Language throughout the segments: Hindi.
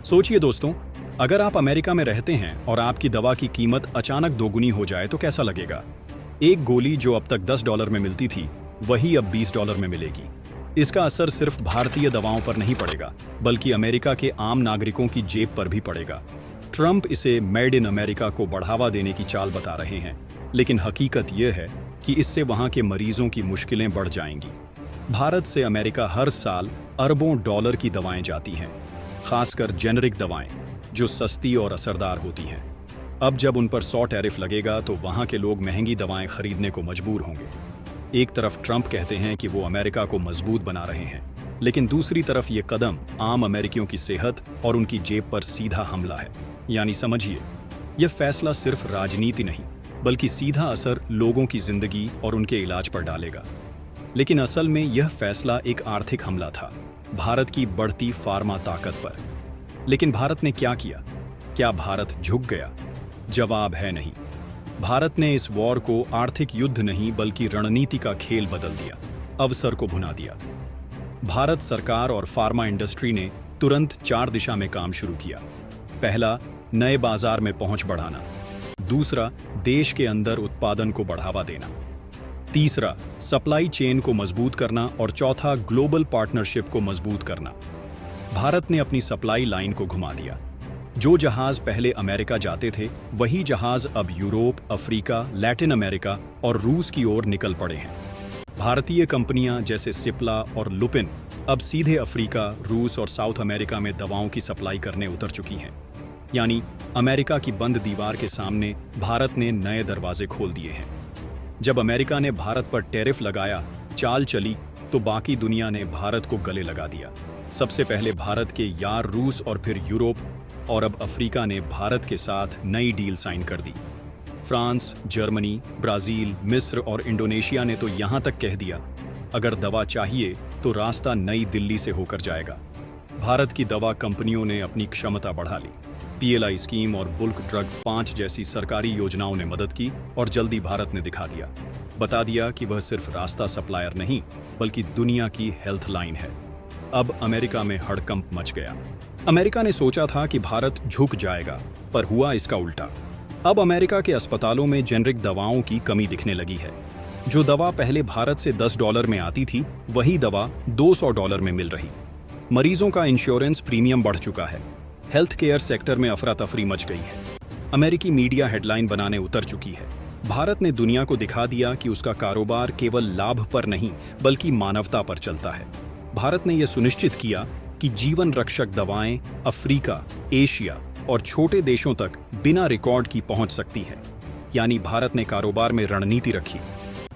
सोचिए दोस्तों, अगर आप अमेरिका में रहते हैं और आपकी दवा की कीमत अचानक दोगुनी हो जाए तो कैसा लगेगा। एक गोली जो अब तक $10 में मिलती थी वही अब $20 में मिलेगी। इसका असर सिर्फ भारतीय दवाओं पर नहीं पड़ेगा बल्कि अमेरिका के आम नागरिकों की जेब पर भी पड़ेगा। ट्रंप इसे मेड इन अमेरिका को बढ़ावा देने की चाल बता रहे हैं, लेकिन हकीकत यह है कि इससे वहां के मरीजों की मुश्किलें बढ़ जाएंगी। भारत से अमेरिका हर साल अरबों डॉलर की दवाएं जाती हैं, खासकर जेनेरिक दवाएं जो सस्ती और असरदार होती हैं। अब जब उन पर 100 टैरिफ लगेगा तो वहां के लोग महंगी दवाएं खरीदने को मजबूर होंगे। एक तरफ ट्रंप कहते हैं कि वो अमेरिका को मजबूत बना रहे हैं, लेकिन दूसरी तरफ ये कदम आम अमेरिकियों की सेहत और उनकी जेब पर सीधा हमला है। यानी समझिए, यह फैसला सिर्फ राजनीति नहीं बल्कि सीधा असर लोगों की जिंदगी और उनके इलाज पर डालेगा। लेकिन असल में यह फैसला एक आर्थिक हमला था, भारत की बढ़ती फार्मा ताकत पर। लेकिन भारत ने क्या किया? क्या भारत झुक गया? जवाब है नहीं। भारत ने इस वॉर को आर्थिक युद्ध नहीं बल्कि रणनीति का खेल बदल दिया, अवसर को भुना दिया। भारत सरकार और फार्मा इंडस्ट्री ने तुरंत 4 दिशा में काम शुरू किया। पहला, नए बाजार में पहुंच बढ़ाना। दूसरा, देश के अंदर उत्पादन को बढ़ावा देना। तीसरा, सप्लाई चेन को मजबूत करना। और चौथा, ग्लोबल पार्टनरशिप को मजबूत करना। भारत ने अपनी सप्लाई लाइन को घुमा दिया। जो जहाज पहले अमेरिका जाते थे वही जहाज अब यूरोप, अफ्रीका, लैटिन अमेरिका और रूस की ओर निकल पड़े हैं। भारतीय कंपनियां जैसे सिप्ला और लुपिन अब सीधे अफ्रीका, रूस और साउथ अमेरिका में दवाओं की सप्लाई करने उतर चुकी हैं। यानी अमेरिका की बंद दीवार के सामने भारत ने नए दरवाजे खोल दिए हैं। जब अमेरिका ने भारत पर टैरिफ लगाया, चाल चली तो बाकी दुनिया ने भारत को गले लगा दिया। सबसे पहले भारत के यार रूस और फिर यूरोप और अब अफ्रीका ने भारत के साथ नई डील साइन कर दी। फ्रांस, जर्मनी, ब्राजील, मिस्र और इंडोनेशिया ने तो यहां तक कह दिया, अगर दवा चाहिए तो रास्ता नई दिल्ली से होकर जाएगा। भारत की दवा कंपनियों ने अपनी क्षमता बढ़ा ली। PLI स्कीम और बुल्क ड्रग 5 जैसी सरकारी योजनाओं ने मदद की और जल्दी भारत ने दिखा दिया, बता दिया कि वह सिर्फ रास्ता सप्लायर नहीं बल्कि दुनिया की हेल्थ लाइन है। अब अमेरिका में हड़कंप मच गया। अमेरिका ने सोचा था कि भारत झुक जाएगा, पर हुआ इसका उल्टा। अब अमेरिका के अस्पतालों में जेनेरिक दवाओं की कमी दिखने लगी है। जो दवा पहले भारत से $10 में आती थी वही दवा $200 में मिल रही। मरीजों का इंश्योरेंस प्रीमियम बढ़ चुका है। हेल्थ केयर सेक्टर में अफरा तफरी मच गई है। अमेरिकी मीडिया हेडलाइन बनाने उतर चुकी है। भारत ने दुनिया को दिखा दिया कि उसका कारोबार केवल लाभ पर नहीं बल्कि मानवता पर चलता है। भारत ने यह सुनिश्चित किया कि जीवन रक्षक दवाएं अफ्रीका, एशिया और छोटे देशों तक बिना रिकॉर्ड की पहुंच सकती है। यानी भारत ने कारोबार में रणनीति रखी,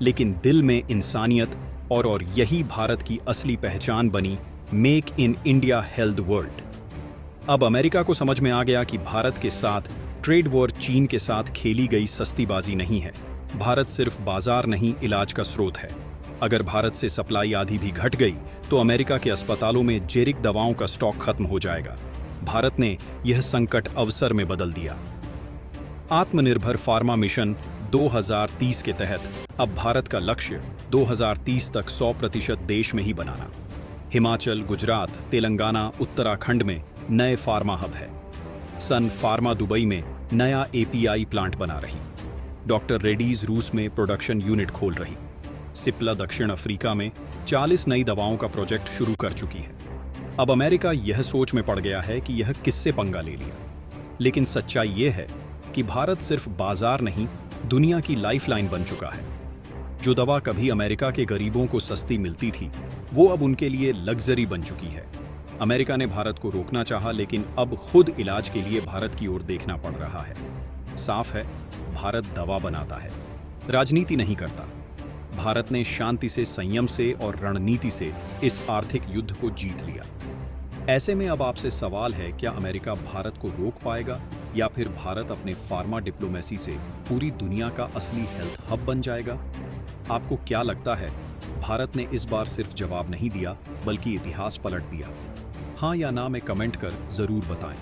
लेकिन दिल में इंसानियत। और यही भारत की असली पहचान बनी, make in India health world. अब अमेरिका को समझ में आ गया कि भारत के साथ ट्रेड वॉर चीन के साथ खेली गई सस्ती बाजी नहीं है। भारत सिर्फ बाजार नहीं, इलाज का स्रोत है। अगर भारत से सप्लाई आधी भी घट गई तो अमेरिका के अस्पतालों में जेरिक दवाओं का स्टॉक खत्म हो जाएगा। भारत ने यह संकट अवसर में बदल दिया। आत्मनिर्भर फार्मा मिशन 2030 के तहत अब भारत का लक्ष्य 2030 तक 100% देश में ही बनाना। हिमाचल, गुजरात, तेलंगाना, उत्तराखंड में नए फार्मा हब है। सन फार्मा दुबई में नया API प्लांट बना रही। डॉक्टर रेड्डीज रूस में प्रोडक्शन यूनिट खोल रही। सिप्ला दक्षिण अफ्रीका में 40 नई दवाओं का प्रोजेक्ट शुरू कर चुकी है। अब अमेरिका यह सोच में पड़ गया है कि यह किससे पंगा ले लिया। लेकिन सच्चाई यह है कि भारत सिर्फ बाजार नहीं, दुनिया की लाइफलाइन बन चुका है। जो दवा कभी अमेरिका के गरीबों को सस्ती मिलती थी वो अब उनके लिए लग्जरी बन चुकी है। अमेरिका ने भारत को रोकना चाहा, लेकिन अब खुद इलाज के लिए भारत की ओर देखना पड़ रहा है। साफ है, भारत दवा बनाता है, राजनीति नहीं करता। भारत ने शांति से, संयम से और रणनीति से इस आर्थिक युद्ध को जीत लिया। ऐसे में अब आपसे सवाल है, क्या अमेरिका भारत को रोक पाएगा या फिर भारत अपने फार्मा डिप्लोमेसी से पूरी दुनिया का असली हेल्थ हब बन जाएगा? आपको क्या लगता है, भारत ने इस बार सिर्फ जवाब नहीं दिया बल्कि इतिहास पलट दिया? हाँ या ना में कमेंट कर जरूर बताएं।